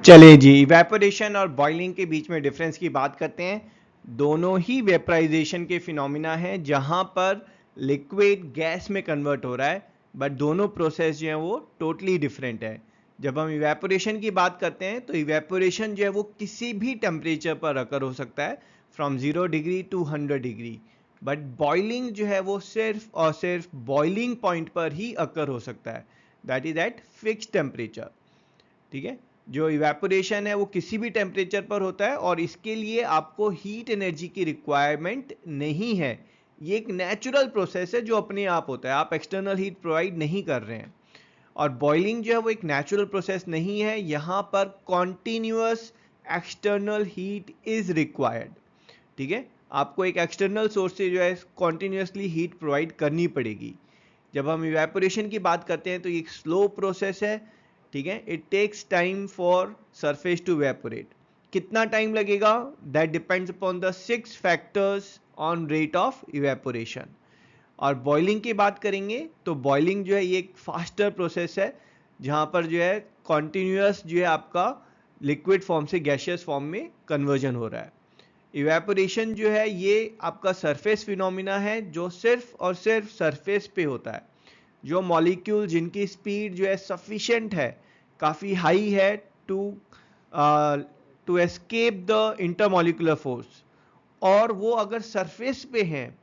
चलिए जी, इवेपोरेशन और बॉइलिंग के बीच में डिफरेंस की बात करते हैं। दोनों ही वेपराइजेशन के फिनोमिना हैं जहां पर लिक्विड गैस में कन्वर्ट हो रहा है, बट दोनों प्रोसेस जो है वो टोटली डिफरेंट है। जब हम इवेपोरेशन की बात करते हैं तो इवेपोरेशन जो है वो किसी भी टेम्परेचर पर अकर हो सकता है, from 0 degree to 100 degree. But boiling जो है वो सिर्फ और सिर्फ बॉइलिंग पॉइंट पर ही अकर हो सकता है, that is eight fix temperature. ठीक है, जो इवेपोरेशन है वो किसी भी टेम्परेचर पर होता है और इसके लिए आपको हीट एनर्जी की रिक्वायरमेंट नहीं है। ये एक नेचुरल प्रोसेस है जो अपने आप होता है, आप एक्सटर्नल हीट प्रोवाइड नहीं कर रहे हैं। और बॉइलिंग जो है वो एक नेचुरल प्रोसेस नहीं है, यहाँ पर continuous external heat is required. ठीक है, आपको एक एक्सटर्नल सोर्स से जो है कॉन्टिन्यूसली हीट प्रोवाइड करनी पड़ेगी। जब हम इवेपोरेशन की बात करते हैं तो ये एक स्लो प्रोसेस है। ठीक है, it takes time for surface to evaporate. कितना टाइम लगेगा, that depends upon the 6 factors on rate of evaporation. और बॉइलिंग की बात करेंगे तो बॉइलिंग जो है ये एक फास्टर प्रोसेस है, जहां पर जो है कॉन्टिन्यूस जो है आपका लिक्विड फॉर्म से गैसियस फॉर्म में कन्वर्जन हो रहा है। इवेपोरेशन जो है ये आपका सरफेस फिनोमिना है जो सिर्फ और सिर्फ सरफेस पे होता है। जो मॉलिक्यूल जिनकी स्पीड जो है सफिशिएंट है, काफ़ी हाई है to to escape the intermolecular force, और वो अगर सरफेस पे हैं,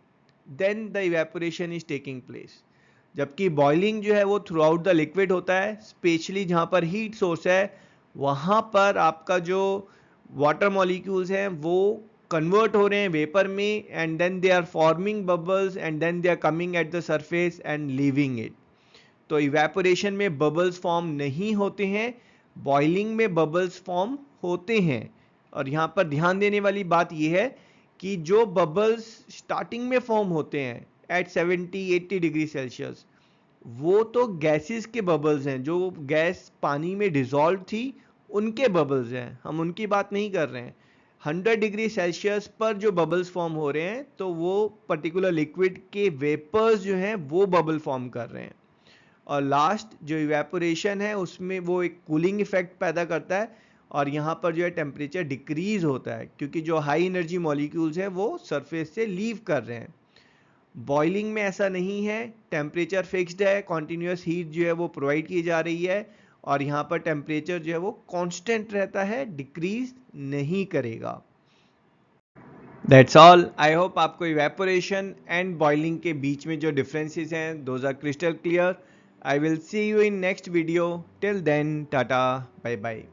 then the evaporation is taking place. जबकि बॉइलिंग जो है वो थ्रू आउट द लिक्विड होता है, स्पेशली जहाँ पर हीट सोर्स है वहाँ पर आपका जो वाटर मॉलिक्यूल्स हैं वो कन्वर्ट हो रहे हैं वेपर में, and then they are forming bubbles and then they are coming at the surface and leaving it. तो इवेपोरेशन में बबल्स फॉर्म नहीं होते हैं, बॉइलिंग में बबल्स फॉर्म होते हैं। और यहाँ पर ध्यान देने वाली बात यह है कि जो बबल्स स्टार्टिंग में फॉर्म होते हैं एट 70-80 डिग्री सेल्सियस, वो तो गैसेस के बबल्स हैं, जो गैस पानी में डिजॉल्व थी उनके बबल्स हैं, हम उनकी बात नहीं कर रहे हैं। 100 डिग्री सेल्सियस पर जो बबल्स फॉर्म हो रहे हैं तो वो पर्टिकुलर लिक्विड के वेपर्स जो हैं वो बबल फॉर्म कर रहे हैं। और लास्ट जो इवेपोरेशन है उसमें वो एक कूलिंग इफेक्ट पैदा करता है, और यहाँ पर जो है टेम्परेचर डिक्रीज होता है क्योंकि जो हाई एनर्जी मॉलिक्यूल्स हैं वो सरफेस से लीव कर रहे हैं। बॉइलिंग में ऐसा नहीं है, टेम्परेचर फिक्स्ड है, कॉन्टिन्यूस हीट जो है वो प्रोवाइड की जा रही है, और यहाँ पर टेम्परेचर जो है वो कांस्टेंट रहता है, डिक्रीज नहीं करेगा। That's all. आई होप आपको इवेपोरेशन एंड बॉइलिंग के बीच में जो डिफरेंसेस हैं those are crystal clear. I will see you in next video. Till then, tata, bye bye.